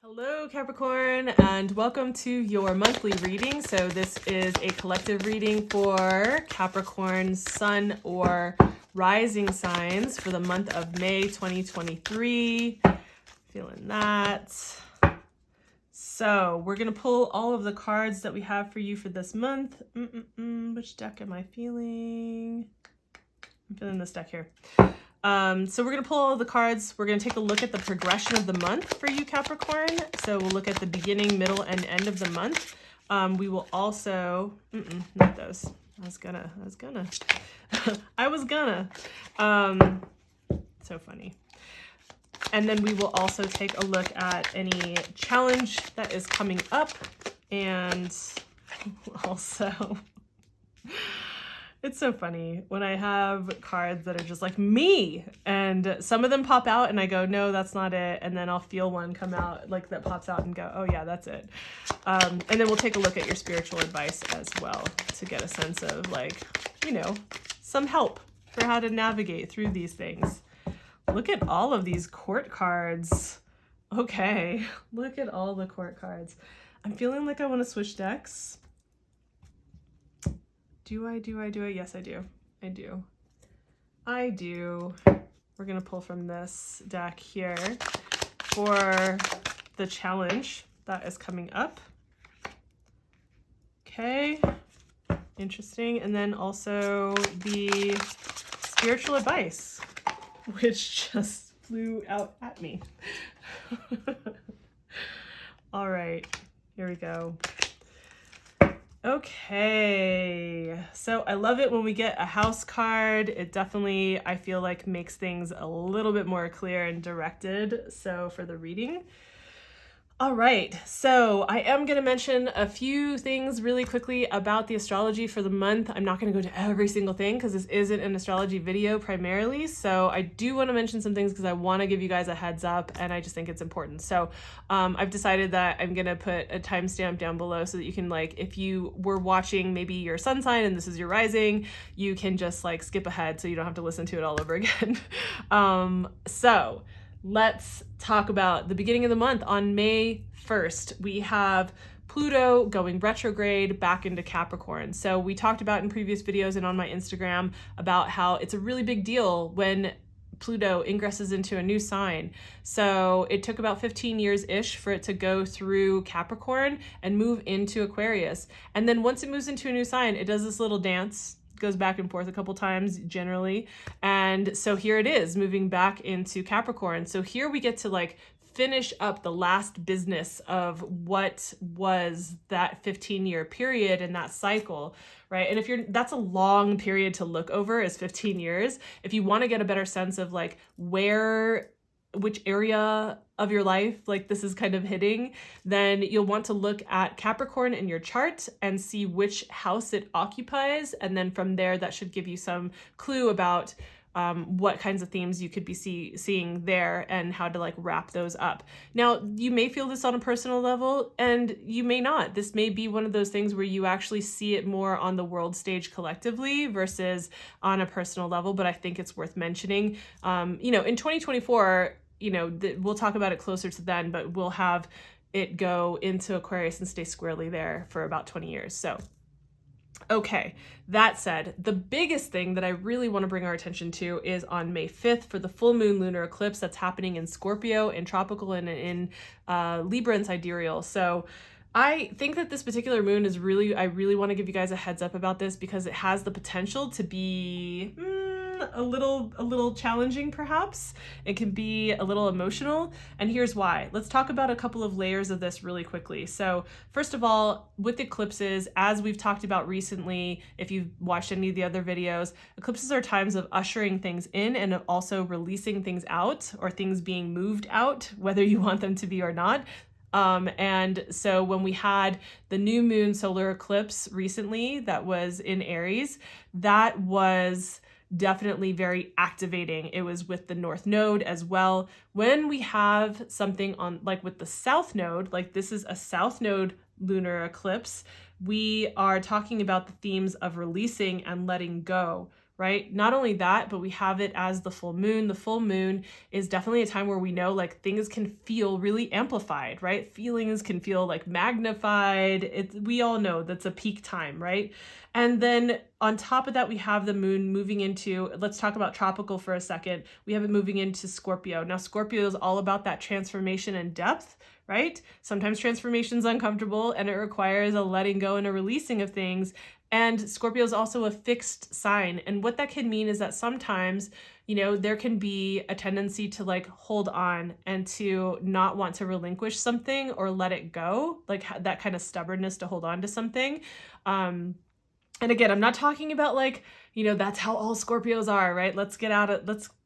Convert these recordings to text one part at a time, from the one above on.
Hello Capricorn, and welcome to your monthly reading. So this is a collective reading for Capricorn sun or rising signs for the month of May 2023. Feeling that. So we're going to pull all of the cards that we have for you for this month. Which deck am I feeling? I'm feeling this deck here. So we're going to pull all the cards. We're going to take a look at the progression of the month for you, Capricorn. So we'll look at the beginning, middle, and end of the month. We will also, not those. I was gonna. So funny. And then we will also take a look at any challenge that is coming up. And also... It's so funny when I have cards that are just like me, and some of them pop out and I go, no, that's not it. And then I'll feel one come out like that pops out and go, oh yeah, that's it. And then we'll take a look at your spiritual advice as well to get a sense of like, some help for how to navigate through these things. Look at all of these court cards. Okay, look at all the court cards. I'm feeling like I want to switch decks. Do I? Yes, I do. I do. We're going to pull from this deck here for the challenge that is coming up. Okay. Interesting. And then also the spiritual advice, which just flew out at me. All right. Here we go. Okay, so I love it when we get a house card. It definitely, I feel like, makes things a little bit more clear and directed. So for the reading. All right, so I am going to mention a few things really quickly about the astrology for the month. I'm not going to go to every single thing because this isn't an astrology video primarily. So I do want to mention some things because I want to give you guys a heads up, and I just think it's important. So I've decided that I'm going to put a timestamp down below so that you can, like, if you were watching maybe your sun sign and this is your rising, you can just like skip ahead so you don't have to listen to it all over again. So let's talk about the beginning of the month. On May 1st, we have Pluto going retrograde back into Capricorn. So we talked about in previous videos and on my Instagram about how it's a really big deal when Pluto ingresses into a new sign. So it took about 15 years-ish for it to go through Capricorn and move into Aquarius. And then once it moves into a new sign, it does this little dance, goes back and forth a couple times generally. And so here it is moving back into Capricorn. So here we get to like finish up the last business of what was that 15-year period and that cycle, right? And that's a long period to look over, is 15 years. If you want to get a better sense of like which area of your life like this is kind of hitting, then you'll want to look at Capricorn in your chart and see which house it occupies. And then from there, that should give you some clue about what kinds of themes you could be seeing there and how to like wrap those up. Now, you may feel this on a personal level and you may not. This may be one of those things where you actually see it more on the world stage collectively versus on a personal level, but I think it's worth mentioning. In 2024, we'll talk about it closer to then, but we'll have it go into Aquarius and stay squarely there for about 20 years. So, okay, that said, the biggest thing that I really want to bring our attention to is on May 5th for the full moon lunar eclipse that's happening in Scorpio, in tropical, and in Libra and sidereal. So I think that this particular moon is I really want to give you guys a heads up about this because it has the potential to be a little challenging, perhaps. It can be a little emotional, and here's why. Let's talk about a couple of layers of this really quickly. So first of all, with eclipses, as we've talked about recently, if you've watched any of the other videos, eclipses are times of ushering things in and also releasing things out, or things being moved out, whether you want them to be or not. And so when we had the new moon solar eclipse recently that was in Aries, that was definitely very activating. It was with the North Node as well. When we have something on, like with the South Node, like this is a South Node lunar eclipse, we are talking about the themes of releasing and letting go, right? Not only that, but we have it as the full moon. The full moon is definitely a time where we know like things can feel really amplified, right? Feelings can feel like magnified. We all know that's a peak time, right? And then on top of that, we have the moon moving into, let's talk about tropical for a second. We have it moving into Scorpio. Now, Scorpio is all about that transformation and depth, right? Sometimes transformation is uncomfortable and it requires a letting go and a releasing of things. And Scorpio is also a fixed sign. And what that can mean is that sometimes, you know, there can be a tendency to like hold on and to not want to relinquish something or let it go, like that kind of stubbornness to hold on to something. And again, I'm not talking about like, you know, that's how all Scorpios are, right? Let's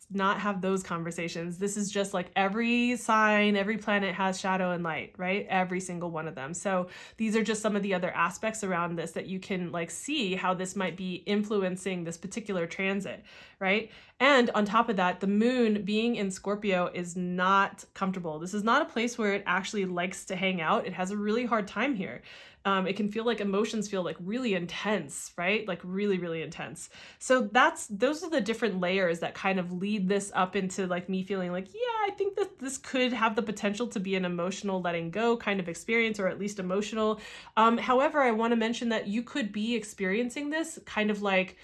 not have those conversations. This is just like every sign, every planet has shadow and light, right? Every single one of them. So these are just some of the other aspects around this that you can like see how this might be influencing this particular transit, right? And on top of that, the moon being in Scorpio is not comfortable. This is not a place where it actually likes to hang out. It has a really hard time here. It can feel like emotions feel like really intense, right? Like really, really intense. So those are the different layers that kind of lead this up into like me feeling like, yeah, I think that this could have the potential to be an emotional letting go kind of experience, or at least emotional. However, I want to mention that you could be experiencing this kind of like,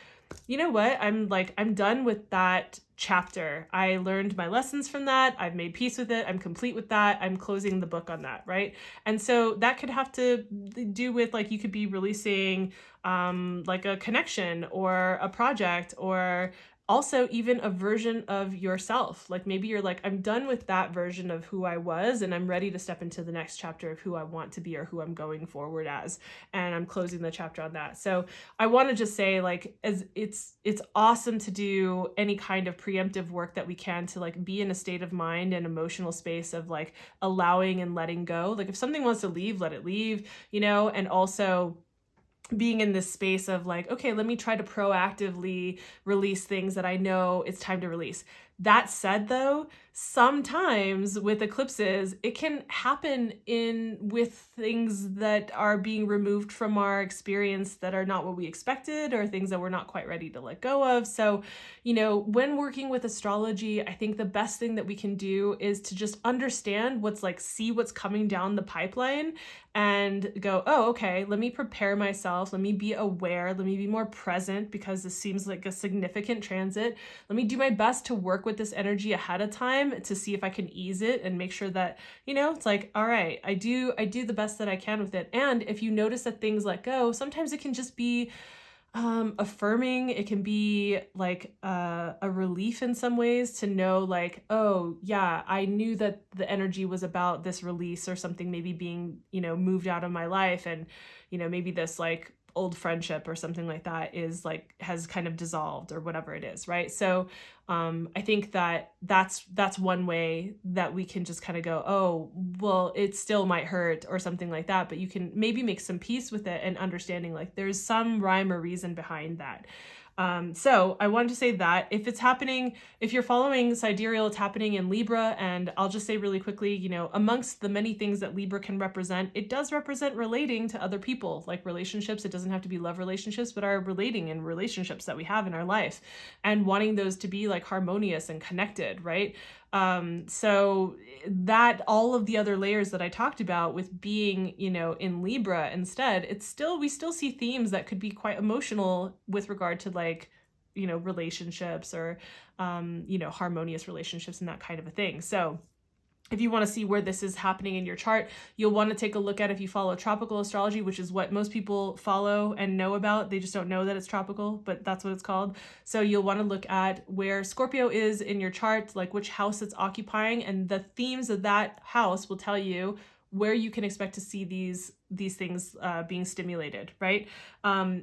you know what? I'm done with that chapter. I learned my lessons from that. I've made peace with it. I'm complete with that. I'm closing the book on that, right? And so that could have to do with like you could be releasing like a connection or a project, or also even a version of yourself. Like maybe you're like, I'm done with that version of who I was and I'm ready to step into the next chapter of who I want to be or who I'm going forward as. And I'm closing the chapter on that. So I want to just say like, as it's awesome to do any kind of preemptive work that we can to like be in a state of mind and emotional space of like allowing and letting go. Like if something wants to leave, let it leave, you know, and also being in this space of like, okay, let me try to proactively release things that I know it's time to release. That said, though, sometimes with eclipses, it can happen with things that are being removed from our experience that are not what we expected, or things that we're not quite ready to let go of. So, you know, when working with astrology, I think the best thing that we can do is to just understand see what's coming down the pipeline and go, oh, okay, let me prepare myself. Let me be aware. Let me be more present because this seems like a significant transit. Let me do my best to work with this energy ahead of time to see if I can ease it and make sure that, you know, it's like, all right, I do the best that I can with it. And if you notice that things let go, sometimes it can just be affirming. It can be like a relief in some ways to know like, oh yeah, I knew that the energy was about this release or something maybe being, you know, moved out of my life. And, you know, maybe this like old friendship or something like that is like has kind of dissolved or whatever it is, right? So I think that's one way that we can just kind of go, oh, well, it still might hurt or something like that, but you can maybe make some peace with it and understanding like there's some rhyme or reason behind that. So I wanted to say that if it's happening, if you're following sidereal, it's happening in Libra. And I'll just say really quickly, you know, amongst the many things that Libra can represent, it does represent relating to other people, like relationships. It doesn't have to be love relationships, but our relating and relationships that we have in our life and wanting those to be like harmonious and connected, right? So that all of the other layers that I talked about with being, you know, in Libra instead, we still see themes that could be quite emotional with regard to like, you know, relationships or, you know, harmonious relationships and that kind of a thing. So if you want to see where this is happening in your chart, you'll want to take a look at if you follow tropical astrology, which is what most people follow and know about. They just don't know that it's tropical, but that's what it's called. So you'll want to look at where Scorpio is in your chart, like which house it's occupying, and the themes of that house will tell you where you can expect to see these things being stimulated, right?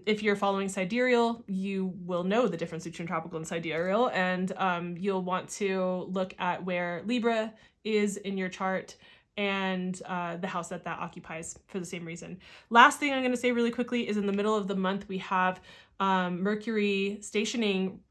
If you're following sidereal, you will know the difference between tropical and sidereal, and you'll want to look at where Libra is in your chart and the house that occupies for the same reason. Last thing I'm going to say really quickly is in the middle of the month, we have Mercury stationing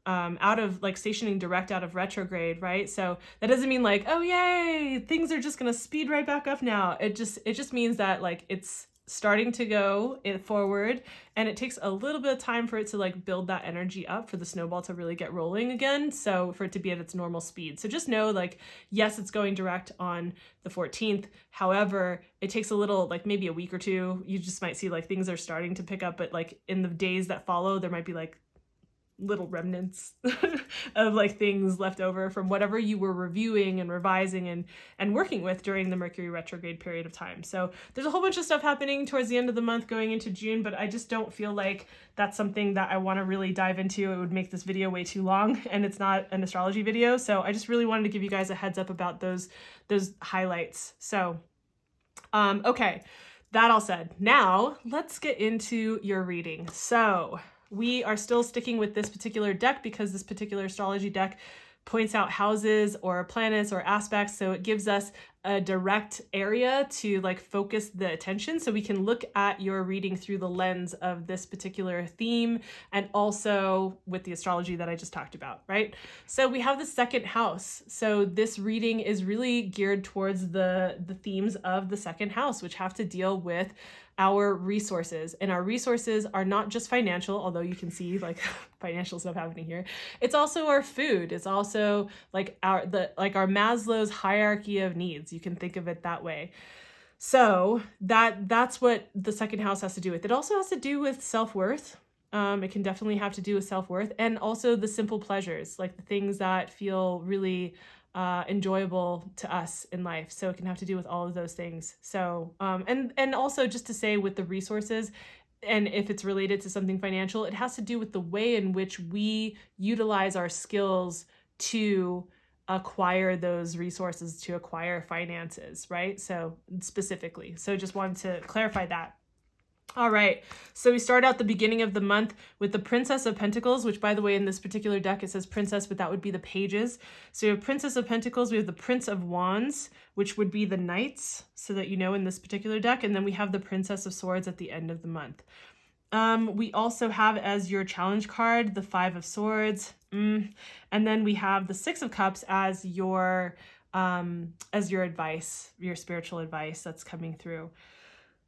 stationing direct out of retrograde, right? So that doesn't mean like, oh yay, things are just going to speed right back up now. It just means that like it's starting to go forward, and it takes a little bit of time for it to like build that energy up for the snowball to really get rolling again, so for it to be at its normal speed. So just know, like, yes, it's going direct on the 14th. However, it takes a little, like maybe a week or two. You just might see like things are starting to pick up, but like in the days that follow, there might be like little remnants of like things left over from whatever you were reviewing and revising and working with during the Mercury retrograde period of time. So there's a whole bunch of stuff happening towards the end of the month going into June, but I just don't feel like that's something that I want to really dive into. It would make this video way too long, and it's not an astrology video. So I just really wanted to give you guys a heads up about those highlights. So okay, that all said, now let's get into your reading. So we are still sticking with this particular deck because this particular astrology deck points out houses or planets or aspects. So it gives us a direct area to like focus the attention. So we can look at your reading through the lens of this particular theme, and also with the astrology that I just talked about, right? So we have the second house. So this reading is really geared towards the themes of the second house, which have to deal with our resources. And our resources are not just financial, although you can see like financial stuff happening here. It's also our food. It's also like our Maslow's hierarchy of needs. You can think of it that way. So that's what the second house has to do with. It also has to do with self-worth. It can definitely have to do with self-worth, and also the simple pleasures, like the things that feel really enjoyable to us in life. So it can have to do with all of those things. So and also just to say with the resources, and if it's related to something financial, it has to do with the way in which we utilize our skills to acquire those resources, to acquire finances, right? So specifically, so just wanted to clarify that. All right, so we start out the beginning of the month with the Princess of Pentacles, which, by the way, in this particular deck, it says Princess, but that would be the pages. So we have Princess of Pentacles, we have the Prince of Wands, which would be the Knights, so that you know in this particular deck, and then we have the Princess of Swords at the end of the month. We also have as your challenge card, the Five of Swords, and then we have the Six of Cups as your advice, your spiritual advice that's coming through.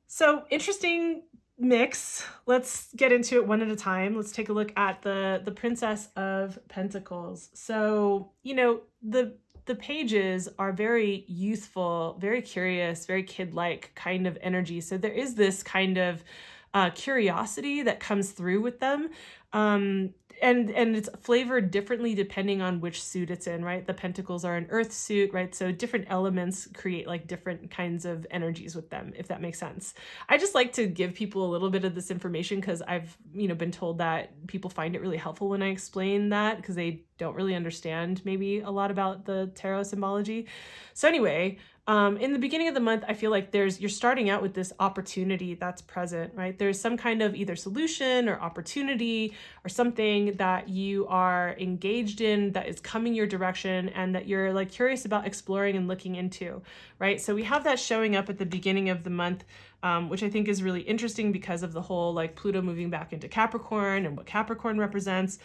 So interesting mix. Let's get into it one at a time. Let's take a look at the Princess of Pentacles. So, you know, the pages are very youthful, very curious, very kid-like kind of energy. So there is this kind of curiosity that comes through with them. And it's flavored differently depending on which suit it's in, right? The pentacles are an earth suit, right? So different elements create like different kinds of energies with them, if that makes sense. I just like to give people a little bit of this information because I've, you know, been told that people find it really helpful when I explain that because they don't really understand maybe a lot about the tarot symbology. So anyway, in the beginning of the month, I feel like you're starting out with this opportunity that's present, right? There's some kind of either solution or opportunity or something that you are engaged in that is coming your direction and that you're like curious about exploring and looking into, right? So we have that showing up at the beginning of the month, which I think is really interesting because of the whole like Pluto moving back into Capricorn and what Capricorn represents.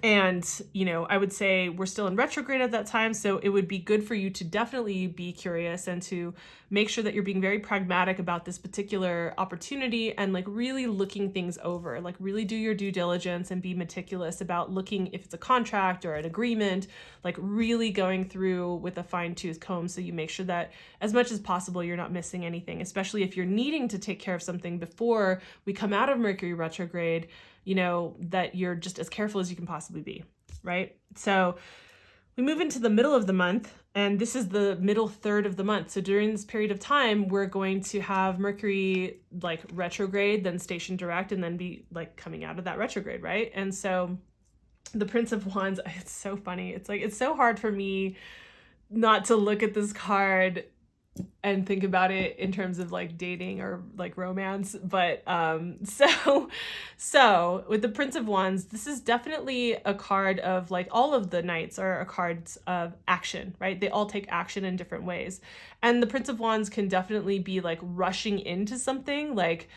And, you know, I would say we're still in retrograde at that time, so it would be good for you to definitely be curious and to make sure that you're being very pragmatic about this particular opportunity and like really looking things over, like really do your due diligence and be meticulous about looking if it's a contract or an agreement, like really going through with a fine-tooth comb so you make sure that as much as possible you're not missing anything, especially if you're needing to take care of something before we come out of Mercury retrograde, you know, that you're just as careful as you can possibly be, right? So we move into the middle of the month, and this is the middle third of the month. So during this period of time, we're going to have Mercury like retrograde, then station direct, and then be like coming out of that retrograde, right? And so the Prince of Wands, it's so funny. It's like, it's so hard for me not to look at this card and think about it in terms of like dating or like romance. But so with the Prince of Wands, this is definitely a card of like all of the knights are cards of action, right? They all take action in different ways. And the Prince of Wands can definitely be like rushing into something, like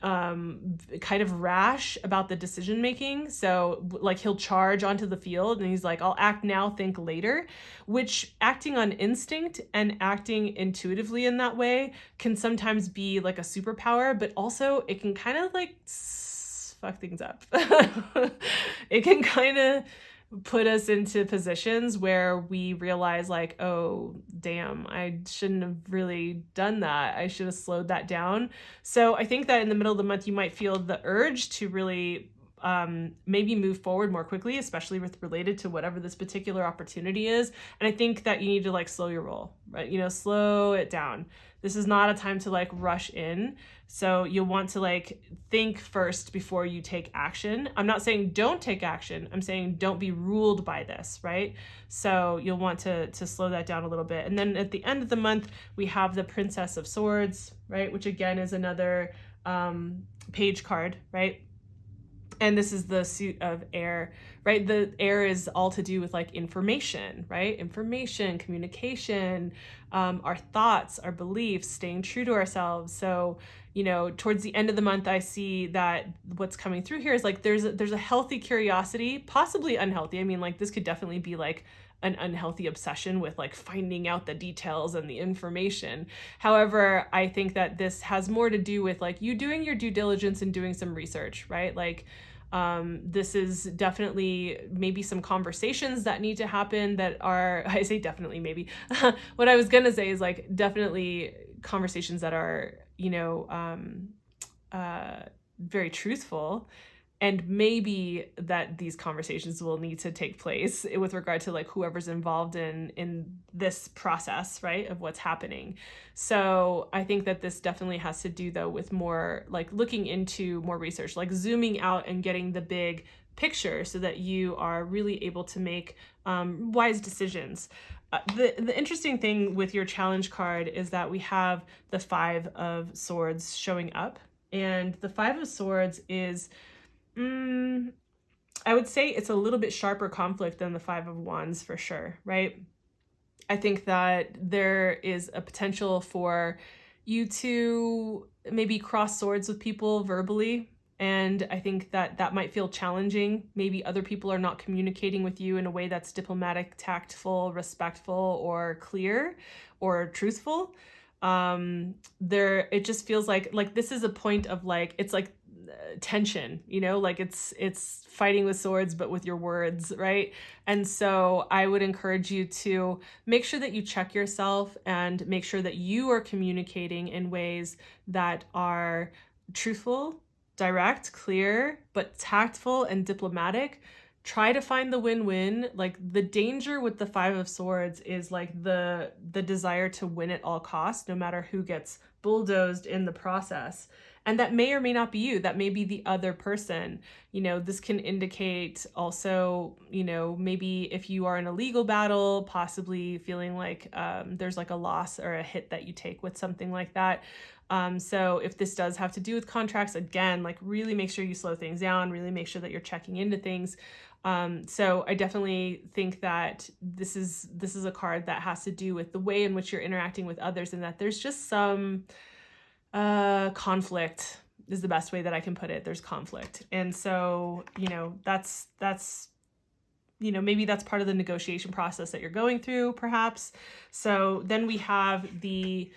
kind of rash about the decision making. So like he'll charge onto the field and he's like, I'll act now, think later, which acting on instinct and acting intuitively in that way can sometimes be like a superpower, but also it can kind of like fuck things up. It can kind of put us into positions where we realize like, oh, damn, I shouldn't have really done that. I should have slowed that down. So I think that in the middle of the month, you might feel the urge to really maybe move forward more quickly, especially with related to whatever this particular opportunity is. And I think that you need to like slow your roll, right? You know, slow it down. This is not a time to like rush in. So you'll want to like think first before you take action. I'm not saying don't take action. I'm saying don't be ruled by this, right? So you'll want to slow that down a little bit. And then at the end of the month, we have the Princess of Swords, right? Which again is another page card, right? And this is the suit of air, right? The air is all to do with like information, right? Information, communication, our thoughts, our beliefs, staying true to ourselves. So, you know, towards the end of the month, I see that what's coming through here is like there's a healthy curiosity, possibly unhealthy. I mean, like this could definitely be like an unhealthy obsession with like finding out the details and the information. However, I think that this has more to do with like you doing your due diligence and doing some research, right? Like this is definitely maybe some conversations that need to happen that are, I say definitely maybe, what I was gonna say is like definitely conversations that are, you know, very truthful. And maybe that these conversations will need to take place with regard to like whoever's involved in this process, right, of what's happening. So I think that this definitely has to do though with more like looking into more research, like zooming out and getting the big picture so that you are really able to make wise decisions. The interesting thing with your challenge card is that we have the Five of Swords showing up, and the Five of Swords is I would say it's a little bit sharper conflict than the Five of Wands for sure, right? I think that there is a potential for you to maybe cross swords with people verbally. And I think that that might feel challenging. Maybe other people are not communicating with you in a way that's diplomatic, tactful, respectful, or clear or truthful. It just feels like this is a point of like, it's like tension, you know, like it's fighting with swords but with your words, right? And so I would encourage you to make sure that you check yourself and make sure that you are communicating in ways that are truthful, direct, clear, but tactful and diplomatic. Try to find the win-win. Like the danger with the Five of Swords is like the desire to win at all costs, no matter who gets bulldozed in the process. And that may or may not be you. That may be the other person. You know, this can indicate also, you know, maybe if you are in a legal battle, possibly feeling like there's like a loss or a hit that you take with something like that. So if this does have to do with contracts, again, like really make sure you slow things down, really make sure that you're checking into things. So I definitely think that this is a card that has to do with the way in which you're interacting with others, and that there's just some conflict is the best way that I can put it. There's conflict. And so, you know, that's, you know, maybe that's part of the negotiation process that you're going through perhaps. So then we have the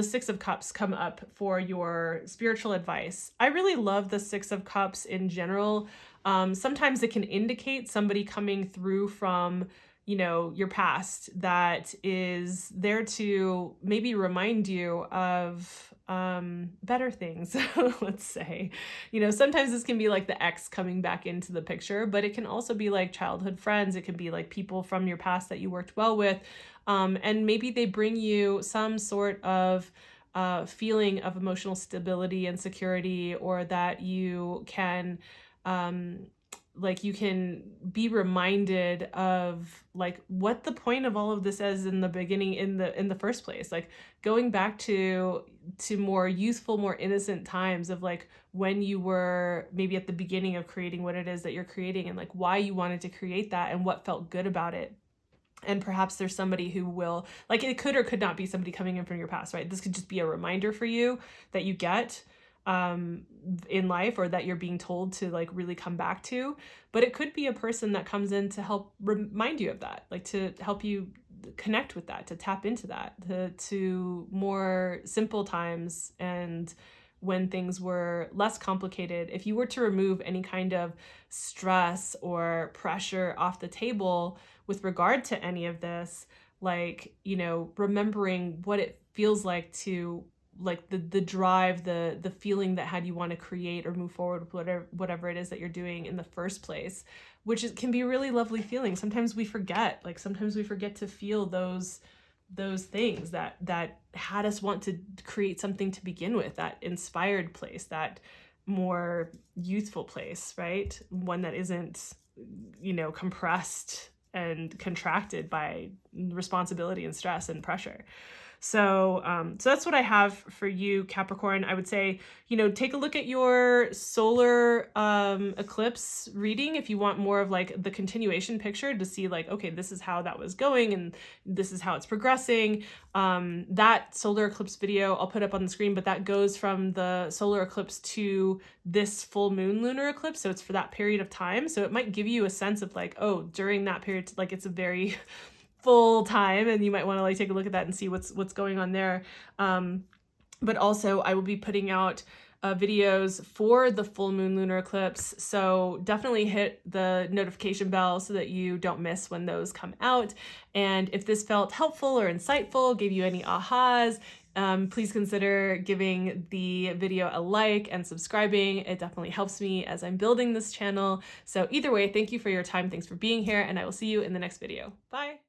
Six of Cups come up for your spiritual advice. I really love the Six of Cups in general. Sometimes it can indicate somebody coming through from, you know, your past that is there to maybe remind you of better things, let's say. You know, sometimes this can be like the ex coming back into the picture, but it can also be like childhood friends. It can be like people from your past that you worked well with. And maybe they bring you some sort of feeling of emotional stability and security, or that you can like you can be reminded of like what the point of all of this is in the beginning, in the first place, like going back to more youthful, more innocent times of like when you were maybe at the beginning of creating what it is that you're creating, and like why you wanted to create that and what felt good about it. And perhaps there's somebody who will, like, it could or could not be somebody coming in from your past, right? This could just be a reminder for you that you get. in life, or that you're being told to like really come back to. But it could be a person that comes in to help remind you of that, like to help you connect with that, to tap into that, to more simple times, and when things were less complicated. If you were to remove any kind of stress or pressure off the table with regard to any of this, like, you know, remembering what it feels like to, like, the drive, the feeling that had you want to create or move forward with whatever it is that you're doing in the first place, which can be a really lovely feeling. Sometimes we forget to feel those things that had us want to create something to begin with, that inspired place, that more youthful place, right? One that isn't, you know, compressed and contracted by responsibility and stress and pressure. So that's what I have for you, Capricorn. I would say, you know, take a look at your solar eclipse reading if you want more of like the continuation picture to see like, okay, this is how that was going and this is how it's progressing. That solar eclipse video I'll put up on the screen, but that goes from the solar eclipse to this full moon lunar eclipse. So it's for that period of time. So it might give you a sense of like, oh, during that period, like it's a very full time, and you might want to like take a look at that and see what's going on there. But also I will be putting out videos for the full moon lunar eclipse, so definitely hit the notification bell so that you don't miss when those come out. And if this felt helpful or insightful, gave you any ahas, please consider giving the video a like and subscribing. It definitely helps me as I'm building this channel. So either way, thank you for your time. Thanks for being here, and I will see you in the next video. Bye.